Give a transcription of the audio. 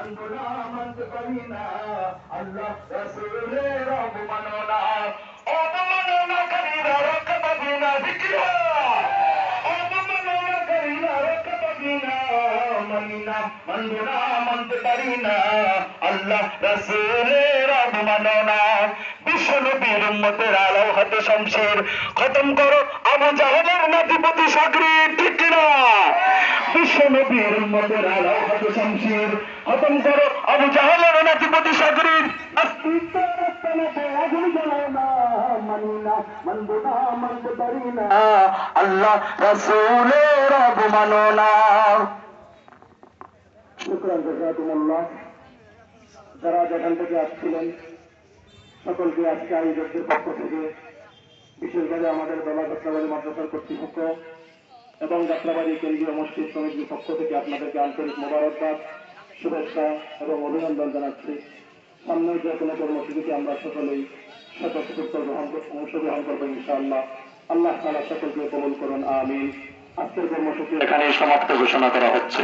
মানবো না, মানতে পারি না, আল্লাহ রাসূলের অবমাননা, অবমাননাকারীরা রক্ষা পাবে না, বিক্রিয়া অবমাননাকারীরা রক্ষা পাবে না, মানি না, মানবো না, মানতে পারি না, আল্লাহ রাসূলের অবমাননা। বিশ্ব নবীর উম্মতের আলো হাতে শমশের, খতম করো আবু জাহেলের নাতিপতি সাগরিদ, ঠিক কিনা? বিশ্ব নবীর উম্মতের আলো হাতে শমশের, খতম করো আবু জাহেলের নাতিপতি সাগরিদ। আল্লাহ রাসূলের অবমাননা। শুকরান জাযাকুমুল্লাহ। যারা যেখান থেকে আসছিলেন সকলকে আজকে আয়োজকদের পক্ষ থেকে, বিশেষভাবে আমাদের বেলা যাত্রাবাড়ি মাদ্রাসার কর্তৃপক্ষ এবং যাত্রাবাড়ি কেন্দ্রীয় মসজিদ কমিটির পক্ষ থেকে আপনাদেরকে আন্তরিক মোবারকবাদ, শুভেচ্ছা এবং অভিনন্দন জানাচ্ছি। সামনে যে কোনো কর্মসূচিতে আমরা সকলেই অংশগ্রহণ করবো ইনশাআল্লাহ। আল্লাহ তাআলা সকলকে কবুল করুন, আমিন। আজকের কর্মসূচি এখানে সমাপ্ত ঘোষণা করা হচ্ছে।